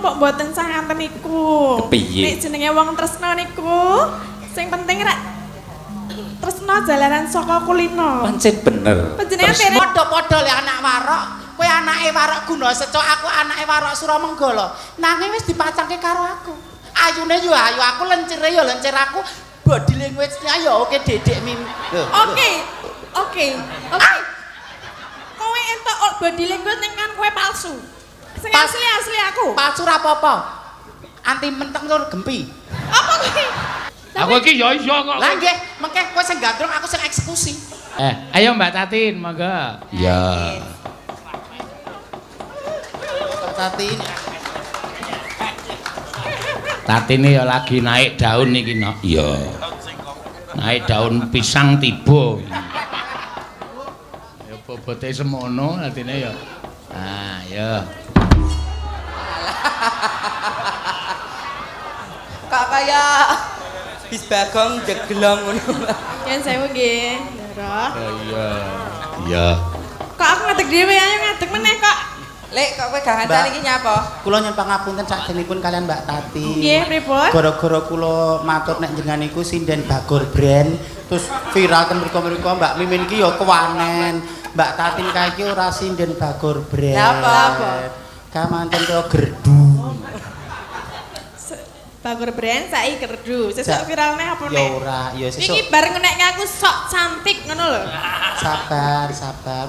kok mboten sah ngaten niku. Kepiye? Nek jenenge wong tresna niku, sing penting rek tresna jalaran saka kulino. Pancen bener. Panjenengan Padha-padha le anak warok. Kowe anake warok Guna Secok, aku anake warok Suramengala. Nanging wis dipacangke karo aku. Ayune yo ayu, aku lencire yo lencir aku. Body language-nya yo oke dedek mim. Oke. Kowe entuk body language ning kan kowe palsu. Sing asli aku. Palsu ra apa-apa. Anti menteng tur gempi. Apa kowe? Aku iki ya iso kok. Lah nggih, mengke kowe sing gandrung aku sing eksekusi. Ayo Mbak Tatin, monggo. Ya. Tatin. Tatin ya lagi naik daun iki, Nok. Iya. Naik daun pisang tiba. Ya bobote semono atine ya. Ah, ya. Kak kaya bis bagong jeglong ngono. Yen sewu nggih, Ndara. Iya. Iya. Kok aku ngadeg dhewe ayo ngadeg meneh kok. Lek kok kowe gak ngancani iki nyapa? Kula nyuwun pangapunten sakjenipun kalian Mbak Tati. Nggih, pripun? Gara-gara kula matur nek jenengan niku sinden Bagor Brand, terus viral ten mriko-mriko Mbak Mimin iki ya kewanen. Mbak Tatin kae iki ora sinden Bagor Brand. Lah apa? Kamanten kaya gerdu. Bagor Brand saiki kerdu. Sesuk viralne apa Ya nek? ora, ya sesuk. Iki bareng nek aku sok cantik ngono lho. Sabar.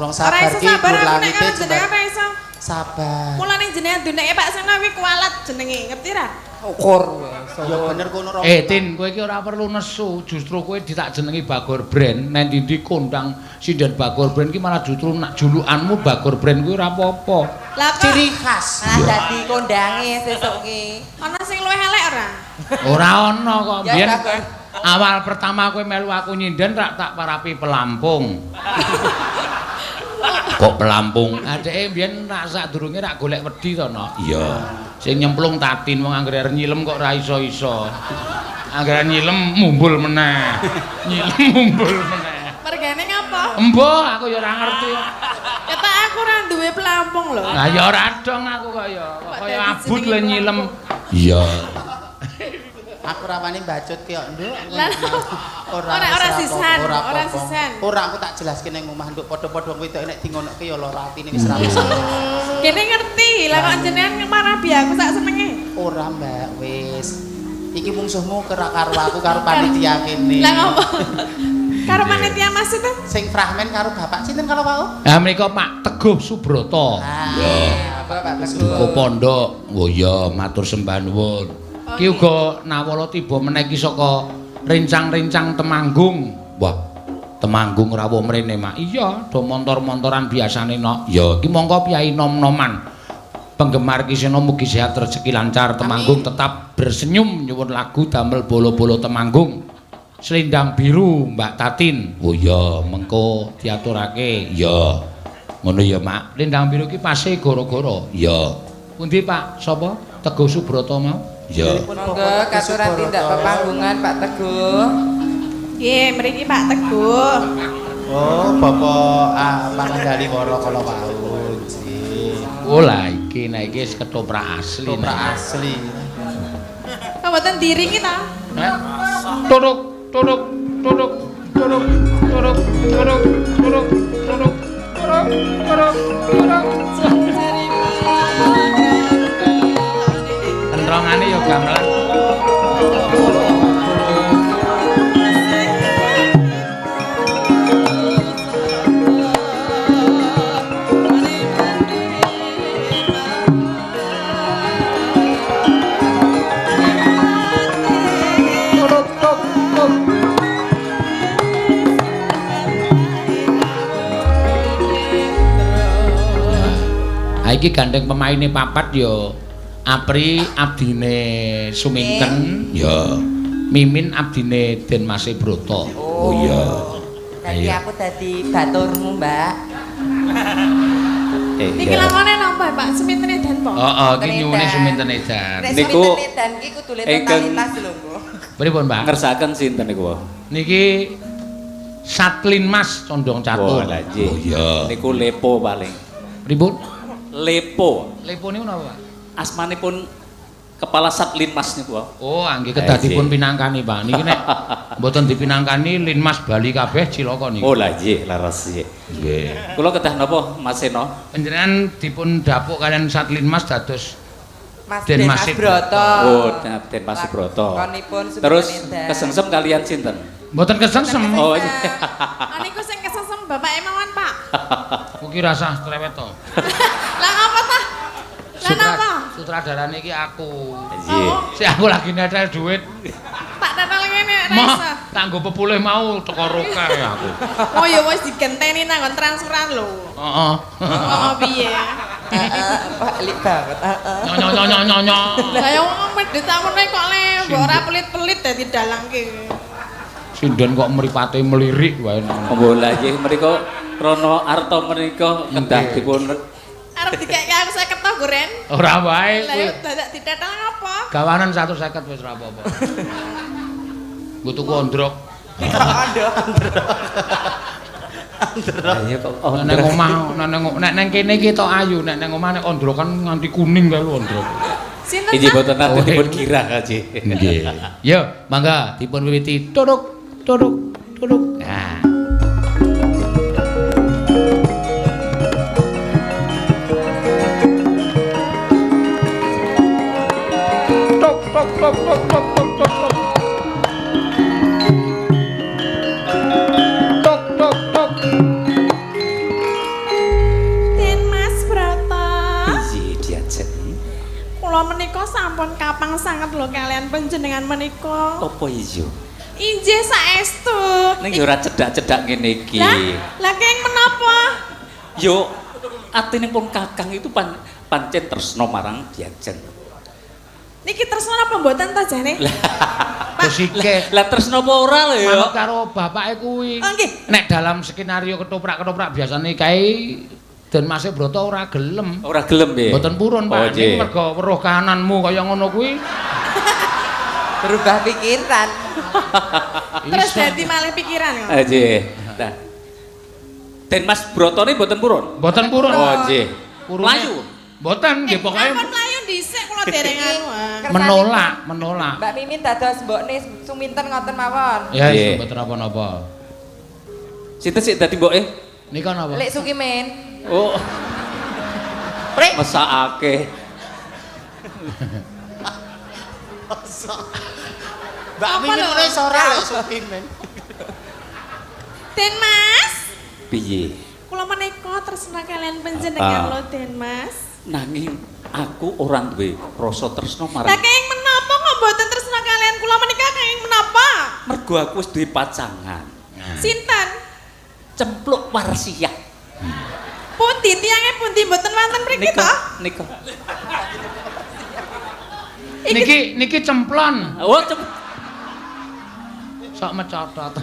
Wong Ora sabar iso ki sabar gur aku nek langite karo jenengan ora iso. sabar. Mulane jenengan duneke Pak Sena kuwi kualat jenenge, ngerti ra? Ukur. Ya bener kono ora. Tin, kowe iki ora perlu nesu, justru kowe ditak jenengi Bagor Brand, nek ndi kondang sinden Bagor Brand ki malah justru nak julukanmu Bagor Brand kuwi ora apa-apa. Lah kok Ciri khas. Malah dadi kondange sesuk ki. ana sing luwih elek ora? Ora ana kok. Ya, Biyen Bagor. awal pertama kowe melu aku nyinden tak parapi pelampung. Kok pelampung? Adeke mbiyen rak sadurunge rak golek wedi to, Nok. Iya. Sing nyemplung Tatin wong anggere arep nyilem kok ora iso-iso. Anggere nyilem mumbul meneh. Nyilem mumbul meneh. Mergane ngapa? Embuh aku ya ora ngerti. Ketok aku ora duwe pelampung lho. Lah ya ora dong aku kaya abut le nyilem. Iya. Aku rawani bacut ki kok, Nduk. Ora sisan. Ora aku tak jelaske ning omah Nduk padha-padha wedok nek dingonokke ya lara atine wis ra wis. Kene ngerti, lah kok jenengan marahi aku sak senenge. Ora, Mbak, wis. Iki mungsuhmu karo aku karo panitia kene. Lah ngopo? Karo panitia maksudnya? Sing fragmen karo bapak sinten kalau wau? Lah menika Pak Teguh Subroto. Ya, Bapak Teguh. Duko Pondok. Oh iya, matur sembah nuwun. Ki uga nawala tiba meneh ki saka rencang-rencang Temanggung. Wah, Temanggung rawuh mrene, Mak. Iya, do montor-montoran biasane, Nok. Ya, ki monggo piyai nom-noman. Penggemar Kisena mugi sehat rezeki lancar, Temanggung tetap bersenyum nyuwun lagu damel bolo-bolo Temanggung. Selendang biru Mbak Tatin. oh iya, Mengko diaturake. iya, Ngono ya, Mak. Selendang biru ki pase gara-gara. iya, Pundi, Pak? Sapa? Teguh Subroto mau? iya. Monggo katuran tindak pepanggungan Pak Teguh. Nggih, mriki Pak Teguh. Oh, Bapak Pangendali Woro kala wau. Oh lah iki nek iki wis ketoprak asli. Toprak asli. Kok mboten diringi ta? Turuk, turuk, turuk, turuk, turuk, turuk, turuk, turuk, turuk, turuk, turuk. Entrongane ya gamelan. Ha iki gandeng pemaine papat ya Apri abdine Suminten, Ya. Mimin abdine Den Mase Broto. Oh iya. Dadi aku dadi baturmu, Mbak. Niki lakone napa, Pak? Seminten edan po? Heeh, iki nyuwune Suminten edan. Nek Niku Suminten Edan iki kudu ingkang- totalitas lho, Mbok. Pripun, Mbak? Ngersakaken sinten niku? Niki Satlin Mas Condong Catur. Oh, lah nggih. Oh iya. Niku Lepo paling. Pripun? Lepo. Lepo niku napa, Pak? Asmanipun kepala Satlinmas niku. Oh, nggih kedah dipun pinangkani, Pak. Niki nek mboten dipinangkani Linmas Bali kabeh cilaka niku. Oh, lah nggih, laras nggih. Nggih. Kula kedah napa, Mas Seno? Panjenengan dipun dapuk kalian Satlinmas dados Mas Den Mas Masih Broto. Oh, Den Mas Broto. Lakonipun Terus Suminten. kesengsem kalian sinten? mboten kesengsem. Oh, iya. Niku sing kesesem Bapak Emawan, Pak. Kuwi rasa strewet to. Lah apa ta? Lah napa? Sutradarane iki aku. Nggih. Si aku lagi netel duit. Tak tetel ngene ra Mah, iso. kanggo pepulih mau teko roke aku. Oh ya wis digenteni nang nggon transferan lho. Heeh. Oh piye? Pak Lik banget. Nyo. Lah ya wong medhit samene kok le mbok ora pelit-pelit dadi dalangke. Sinden kok mripate melirik wae nang. Oh, lah nggih menika krana arta menika kedah dipun Arep dikeke aku 50 to, Goren. Ora wae Lah kuwi. yo dadak ditetel ngapa? Gawanan 150 wis ora apa-apa. Nggo tuku ondrok. Ayo kok Nek nang omah, nek nang kene iki tok ayu, nek nang omah nek ondrokan nganti kuning kae lho ondrok. Sinten? Iki boten nate Oh, dipun kira kaji. Nggih. Yo, mangga dipun wiwiti turuk. Nah. Tok. Den Mas Broto. Piye diajeng? Kula menika sampun kapang sanget lho kalian panjenengan menika. Apa iya? Injih saestu. Ning ya ora cedak-cedak ngene iki. Lah keng menapa? Yo atine pun Kakang itu pancen tresna marang diajeng. Niki tresna apa mboten ta jane? Kusike Lah tresna apa ora lho ya? manut karo bapake kuwi. Oh nggih. Nek dalam skenario ketoprak-ketoprak biasane kae Den Mas Broto ora gelem. Ora gelem nggih. Mboten purun, Oh, Pak. nggih. Ning mergo weruh kahananmu kaya ngono kuwi. Berubah pikiran. Terus Iso. dadi malih pikiran kok. Nggih. Nah. Den Mas Brotone mboten purun. Mboten purun. Oh nggih. Purune- Mlayu. Mboten nggih pokoke Ampun mlayu dhisik kula dereng anu. menolak. Mbak Mimin dados mbokne Suminten ngoten mawon. Ya Nggih. mboten apa-apa. Sinten sik dadi mboke? Nika napa? Lek Sukimin. Oh. Prik. Mesakake. Mbak Apa Mimin lho? wis ora lho Sukimin. Den Mas, Piye? kula menika tresna kalian panjenengan lho Den Mas. Nanging aku ora duwe rasa tresna Lah marang keng menapa kok mboten tresna kalian kula menika keng menapa? mergo aku wis duwe pacangan. Sinten? Cempluk Warsiah. Pundi tiange pundi mboten wonten mriki to? Nika. Niki cemplon. Oh, Sok mecotot.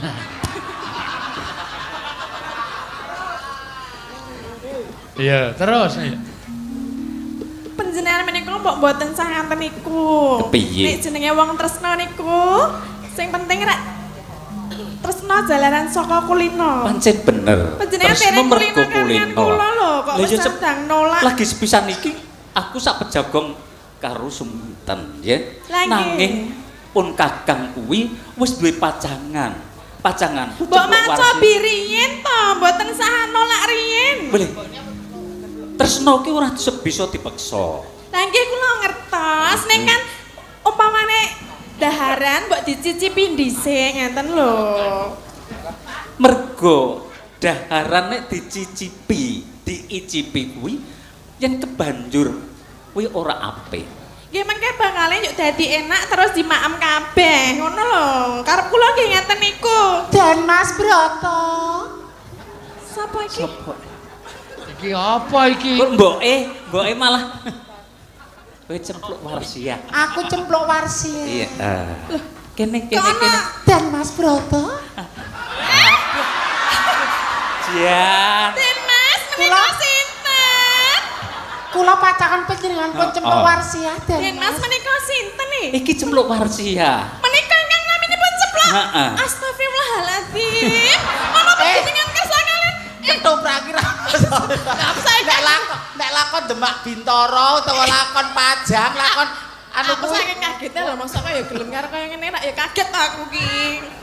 Iya, terus. Panjenengan menika mbok mboten sah ngaten niku. Kepiye? Nek jenenge wong tresna niku, sing penting rek tresna jalaran saka kulino. pancen bener. Panjenengan Tresna dereng mergo kulino kalian kula lho, kok Lah, wis ya, sedang nolak. Lagi sepisan iki aku sak pejagong karo Suminten, ya. Lah, nggih. Nanging pun Kakang kuwi wis duwe pacangan. Pacangan. Mbok maca biriyen to, mboten sah nolak riyen. Boleh. Tresna ki ora bisa dipaksa. Lah nggih kula ngertos, nek kan umpamane daharan mbok dicicipi dhisik ngenten lho. Mergo daharan nek dicicipi, diicipi kuwi yen kebanjur kuwi ora apik. Nggih mengke bakale yuk dadi enak terus dimaem kabeh. Ngono lho. Karep kula nggih ngeten niku. Dan Mas Broto. Sapa iki? Sopo? Iki apa iki? Kok mboke malah kowe cempluk Warsiah. Aku cempluk Warsiah. Iya. Kene. Dan Mas Broto. Jan. Den Mas, menika sinten? Kula pacangan panjenengan pun cempluk Oh. Warsiah Dan Den Mas menika sinten nih? Iki cempluk Warsiah. Menika ingkang naminipun ceplok. Heeh. Astagfirullahaladzim. Mama panjenengan kersa kalian. ketoprak kira. Nek lakon Demak Bintoro utawa lakon Pajang, lakon Anu Aku kuwi. saking kagetnya lho, masa kok ya gelem karo kaya ngene rak ya kaget aku ki.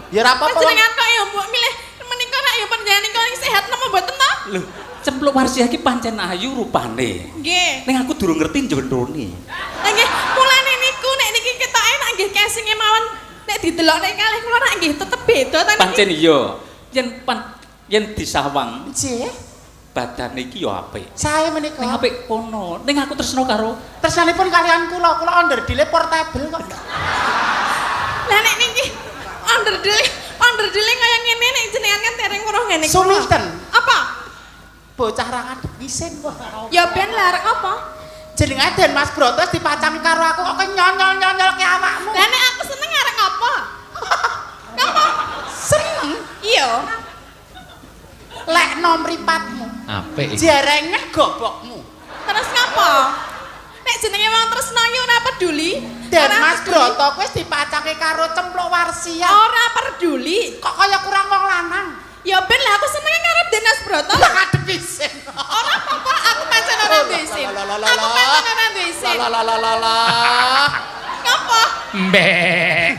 Ya ora apa-apa. Panjenengan kok ya mbok milih menika rak ya panjenengan kok sehat napa mboten to? Lho, Cempluk Warsiah iki pancen ayu rupane. Nggih. Ning aku durung ngerti njondrone. Lah nggih, mulane niku nek niki ketoke nek nggih casing mawon nek didelok nek kalih kula rak nggih tetep beda ta niki. Pancen iya. Yen disawang Nggih. badan iki yo apik. Saya menika. Ning apik kono. Ning aku tresno karo Tersanipun kalian kula onderdile portable kok. Lah nek niki onderdile kaya ngene nek jenengan kan tereng weruh ngene. Suminten. Apa? Bocah ra ngadeg isin kok. Ya ben larek apa? Jenenge Den Mas Broto dipacangi karo aku kok nyonyol-nyonyol ke awakmu. Lah nek aku seneng arek apa? Ngapa? Seneng Iya. lek nom mripatmu. Apik iki. Jerengeh gobokmu. Terus ngapa? Nek jenenge wong tresno iki ora peduli. Den Ora Mas peduli. Broto kuwi dipacake karo Cempluk Warsiah. Ora peduli. Kok kaya kurang wong lanang. Ya ben lah aku senenge karo Dinas Broto. Lah ngadeg isin. Ora apa-apa, aku pancen ora duwe isin. Aku pancen ora duwe isin. Lalalala. Ngapa? Mbeh.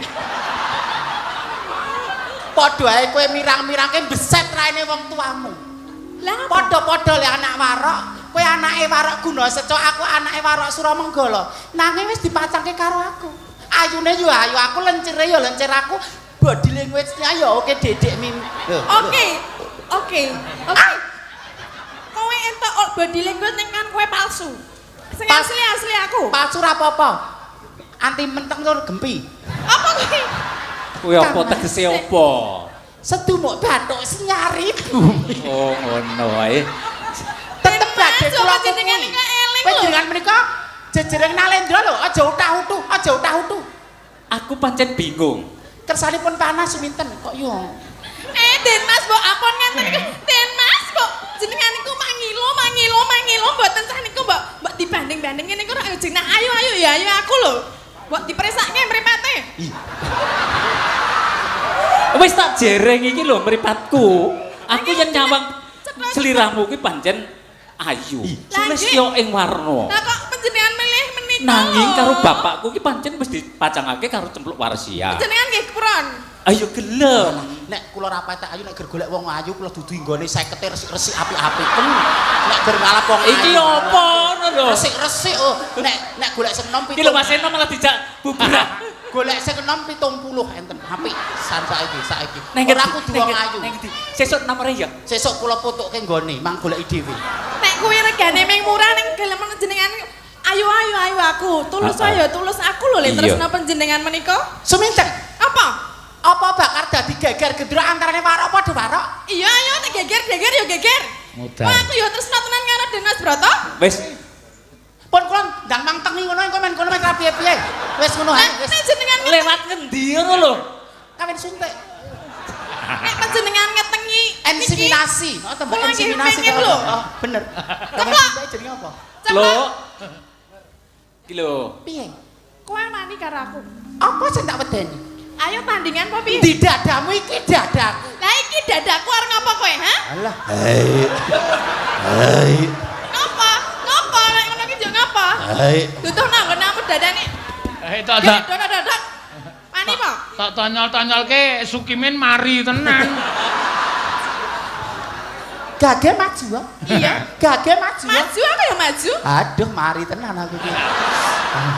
Padha ae kowe mirang-mirangke beset raine wong tuamu. Lah ngapa? Padha-padha le anak warok. Kowe anake warok Gunaseca, aku anake warok Suramanggala. Nanging wis dipacangke karo aku. Ayune yo ayu, aku lencire yo lencer aku. Body language-nya yo oke dedek mim. Oke. Kowe entuk body language ning kan kowe palsu. Sing asli aku. Palsu ra apa-apa. Anti menteng tur gempi. Apa kuwi? kuwi apa tegese apa? Sedumuk bathuk sinyari. Oh ngono ae. Tetep badhe kula jenengan iki eling lho. Panjenengan menika jejereng Nalendra lho, aja utah-utuh. Aku pancen bingung. Kersanipun panas suminten kok yo. Den Mas mbok apun ngenten niku. Den Mas kok jenengan niku mangilo mboten sah niku mbok dibanding-banding ngene niku rak jeneng ayo ya ayo aku lho. Mbok dipresake mripate. Wis tak jereng iki lho mripatku. Aku yen nyawang sliramu kuwi pancen ayu. Sulistya ing warna. Lah kok panjenengan milih menika? Nanging karo bapakku ki pancen wis dipacangake karo Cempluk Warsiah. Jenengan nggih kepron. Ayo gelem. Nek kula ra patek ayu nek ger golek wong ayu kula dudu nggone 50 resik-resik apik-apik. Nek ger ngalap wong ayu. Iki apa ngono lho? Resik-resik oh. Nek golek sing enom Iki lho Mas Eno malah dijak buburan. golek sing enom 70 enten apik san saiki. Neng Ora kudu wong ayu. Sesuk nomere ya. Sesuk kula putukke nggone mang goleki dhewe. Nek kuwi regane ming murah ning gelem jenengan ayo aku. Tulus ayo tulus aku lho le tresna panjenengan menika. Suminten. Apa? Apa bakar dadi geger gendro antarane warok padha warok? Iya ayo nek geger ya geger. Modal. Wah aku ya tresna tenan karo Dinas Broto. Wis Pun kula ndang mangtengi ngono engko men kono mek piye-piye. Wis ngono ae wis. Nek jenengan lewat ngendi ngono lho? Kawin suntik. nek panjenengan ngetengi Inseminasi. Oh tembak Kula nggih inseminasi pengen kalau. lho. Oh bener. Kawin Ceplok. suntik jenenge apa? Lho. Iki lho. Piye? Kowe mani karo aku. Apa sing tak wedeni? Ayo tandingan apa piye? Di dadamu iki dadaku. Lah iki dadaku arep ngapa kowe, ha? Alah. Hai. Ngapa? Ngapa nek ngono iki yo ngapa? Hai. Duduh nang nggonmu dadane. Tak Dadak. Pani po? tak tonyol-tonyolke Sukimin mari tenan. Gage maju. Iya. Gage maju. Maju aku ya maju. Aduh mari tenan aku iki.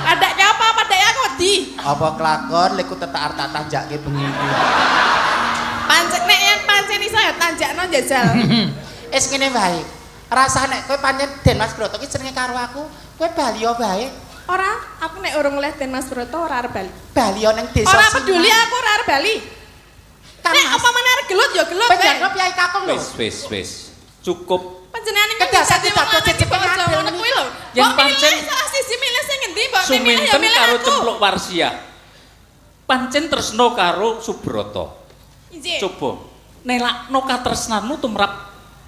Padake apa? Padake aku wedi. Apa kelakon lek ku tetak arep tak tanjakke bengi iki. Pancen nek yen pancen iso ya tanjakno njajal. Wis ngene wae. Rasane nek kowe pancen Den Mas Broto iki jenenge karo aku, kowe bali yo bae. Ora, aku nek urung oleh Den Mas Broto ora arep bali. Bali yo ning desa. Ora peduli aku ora arep bali. Nek apa meneh arep gelut ya gelut bae. Panjenengan piyai kakung lho. Wis. Cukup. Panjenengan iki Kedasan dadi didadek wong lanang jejeg iki ngadil ngono niki. kuwi lho. Yen Kok pancen milih salah siji milih sing endi, Mbok? Milih ya Suminten milih karo aku. Cempluk Warsiah. Pancen tresno karo Subroto. Injih. Coba nelakno katresnanmu tumrap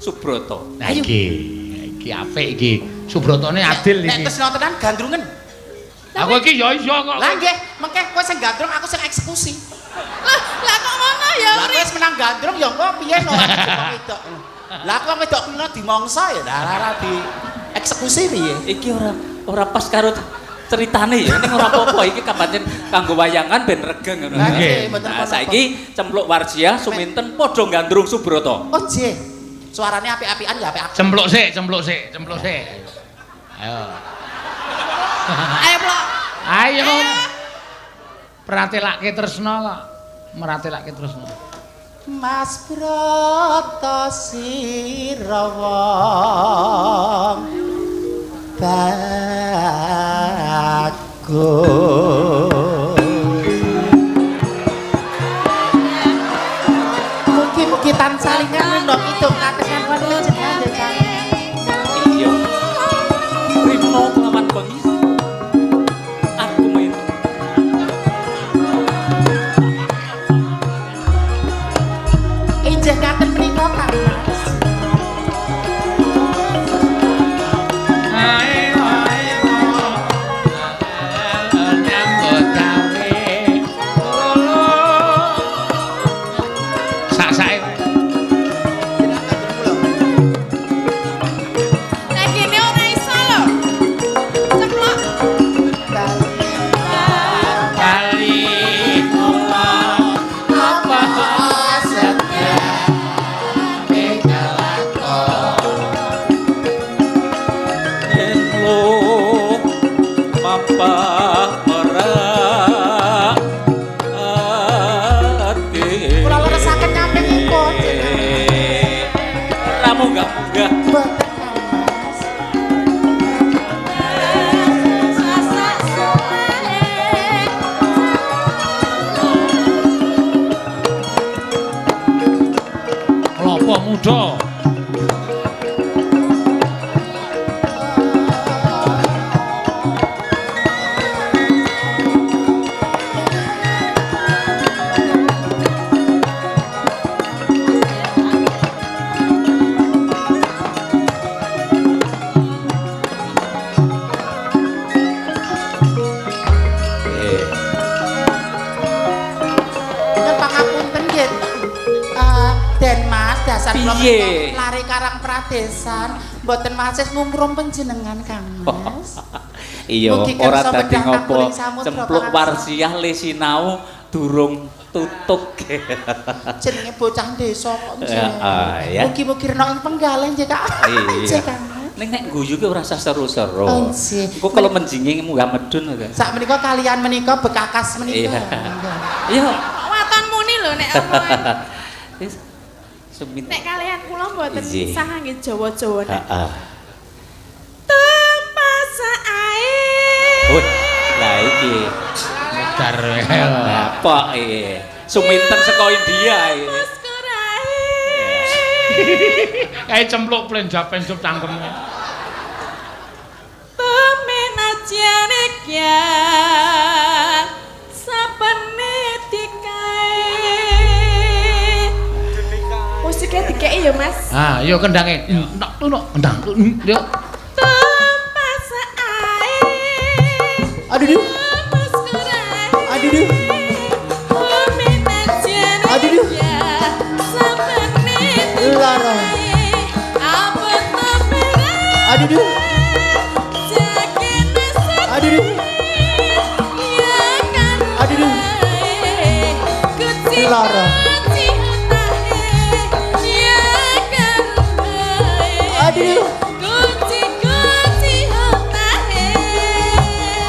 Subroto. Nah iki apik iki. Subrotone adil Nek iki. tresno tenan gandrungen. Aku iki ya iso kok. Lah nggih, mengke kowe sing gandrung aku sing eksekusi. Lah kok ngono ya, Lah Uri? wis menang gandrung ya engko piye no aku wong wedok. Lah aku wong wedok kuwi dimongso ya ora di eksekusi piye? Iki ora pas karo ceritane ya ning ora apa-apa iki kapancen kanggo wayangan ben regeng ngono. Nggih, mboten Nah, apa-apa. saiki cempluk warjiah suminten padha gandrung Subrata. Oh, J. Suarane apik-apikan ya apik. Cempluk sik. Ayo. Ayo plok. Ayo. Pratelake tresna kok. Meratelake tresna. Mas Broto sira wong bagus. Mugi-mugi tansah lingan ngendhok idung katengan kon panjenengan nggih Kang. Iya. Rino kelawan bengi. Aku main. Injih ngaten menika Kang Mas. Nyambut gawe. Sak-sake. Nek kene ora iso lho. Ceplok. Kali kula apa setia Yen lo papa ora ati. Kula leresaken nyampe ngikut. Ora munggah-munggah. Boten Kang Mas. Sasak suwane. Klopo muda. Nyuwun pangapunten nggih. Den Mas, dasar kula Piye? menika lari Karang Pradesan, mboten wasis ngumrum panjenengan Kang Mas. Iya, Mugi ora kersa dadi bedah ngopo kakuling samudra cempluk pangaksa. warsiah le sinau durung tutuk. Jenenge bocah desa kok nggih. Ya. Mugi-mugi rena ing penggalih nggih Kak. Nggih, Iya. Kang Mas. Ning nek guyu ki ora usah seru-seru. Oh, nggih. Engko kalau menjingi munggah medun to. Sak menika kalian menika bekakas menika. Iya. Iya. Waton muni lho nek omongan. Wis sumin. Nek kalian kula mboten Iya. sah nggih Jawa-Jawa nek. Heeh. Tempas air. Oh, lah iki. Dar. Bapak iki. Suminten saka India iki. Mas kurai. Kae cempluk plenjap-plenjup cangkeme. Pemenajane kya sapene dikae. Musiknya dikei ya Mas. Ah, yo kendange. Nek kendang. Yo. Tempas air. Aduh. Mas kurai. Aduh. Pemenajane Aduh. kya sapene Lara. dikae. Apa tepere Aduh. jakene Aduh. ya kan. Aduh. Kucing Lara. Aduh.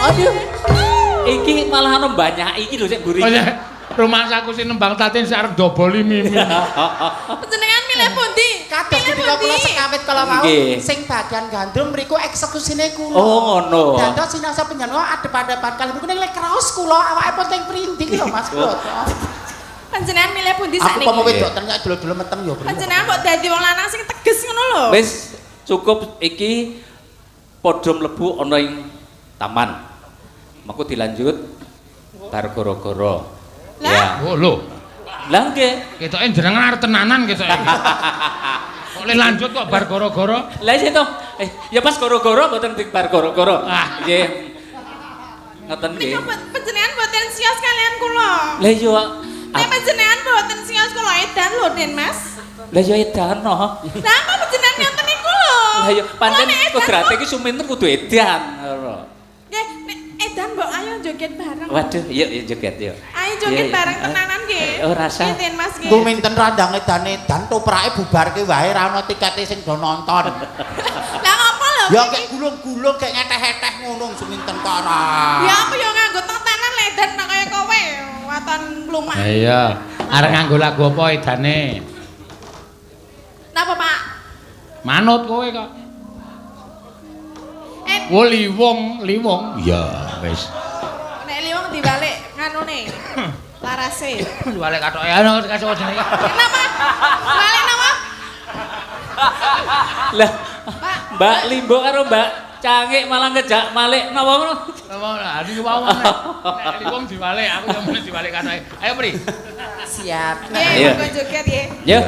Aduh. Iki malah ono banyak iki lho sik mburi. Oh, ya. Rumah saku sing nembang tatin sing arep doboli mimi. Panjenengan milih pundi? Kados Milih ketika kula pundi? sekawit kala wau Nggih. sing bagian gandrung mriku eksekusine kula. Oh, ngono. Dados sinasa panjenengan adep-adepan kalih mriku ning lek kraos kula awake ponteng prinding lho Mas Broto. Panjenengan milih pundi Aku sakniki? pomo wedok ternyata dulu-dulu meteng ya, Bro. Panjenengan kok dadi wong lanang sing teges ngono lho. Wis cukup iki padha mlebu ana ing taman. Mengko dilanjut bar goro-goro. Lah? Oh lho. Lah nggih. Ketoke jenengan arep tenanan ketoke. Kok le lanjut kok bar goro-goro. Lah iki to. Ya pas goro-goro mboten di bar goro-goro. Ah. Nggih. Ngoten nggih. Menika panjenengan mboten sios kalian kula. Lah yo Nek panjenengan mboten sios kula edan lho, Den Mas. lah yo edan no. Lah apa panjenengan ngoten niku lho? Lah yo pancen Kula nek edan kodrate kok- iki suminten kudu edan. ngono. Nggih, nek joget bareng. Waduh, yuk joget yuk. Ayo joget Iya, bareng iya. tenanan nggih. Oh, rasa. Nggih, Den Mas nggih. Ku minten randang edan toprake bubarke wae ra ono tikete sing do nonton. Lah ngopo lho? Ya kayak gulung-gulung kayak ngeteh-eteh ngono suminten kok ora. Ya aku yo nganggo tetenan ledan nek kaya kowe. Waton lumah. Iya. Arek nganggo lagu apa edane? Napa, Pak? Manut kowe kok. Oh liwong. Iya, wis. Nek liwang dibalik nganune. Larase. Diwalek kathoke ana kasih jenenge. Kenapa? Balik napa? Lah, Pak. Mbak Limbo karo Mbak Cangik malah ngejak malik napa ngono? Lah iki wae. Nek liwong diwalek, aku yo mesti diwalek kathoke. Ayo, Pri. Siap. Nggih, Iya. monggo joget nggih. Yo.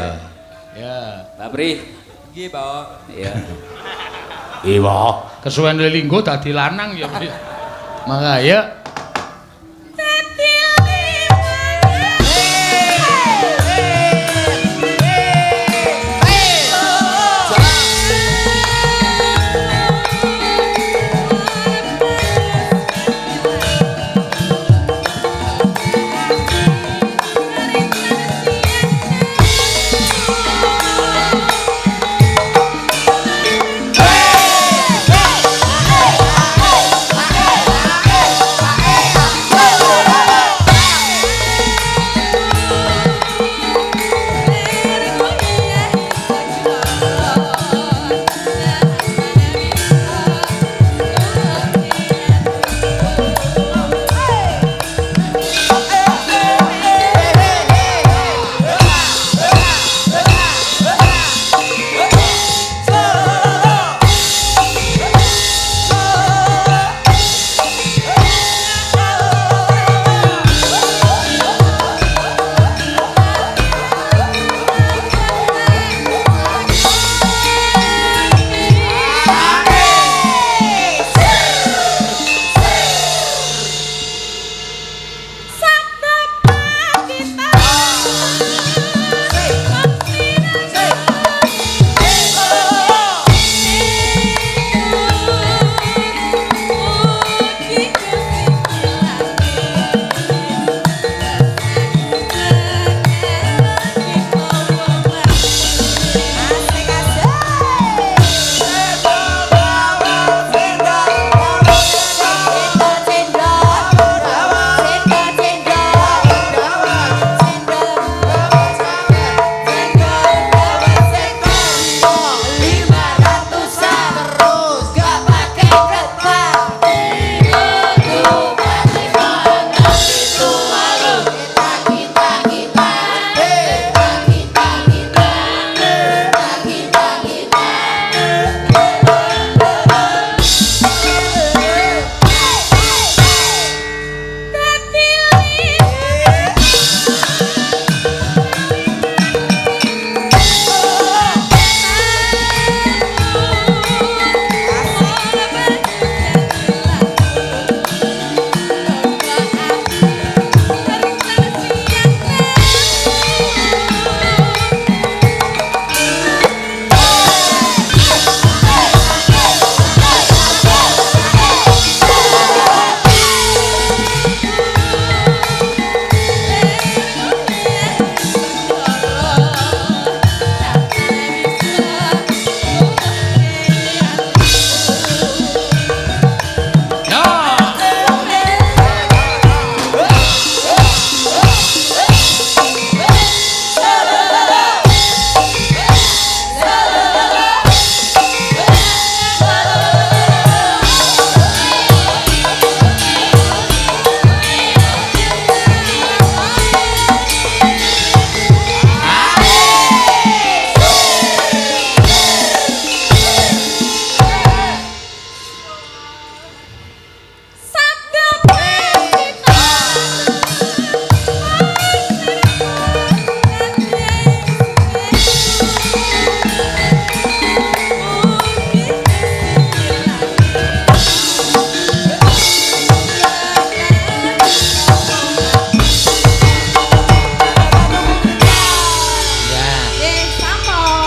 Ya. Mbak Pri. Nggih, Pak. Iya. Iwa, kesuwen linggo dadi lanang ya. Mangga ya.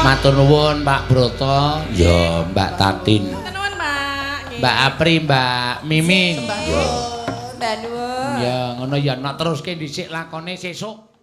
Matur nuwun Pak Broto, ya Mbak Tatin. Matur nuwun, Mbak. Nggih. Mbak Apri, Mbak Mimi. Sembah nuwun. Mbak Nuwun. Ya ngono ya nak teruske dhisik lakone sesuk.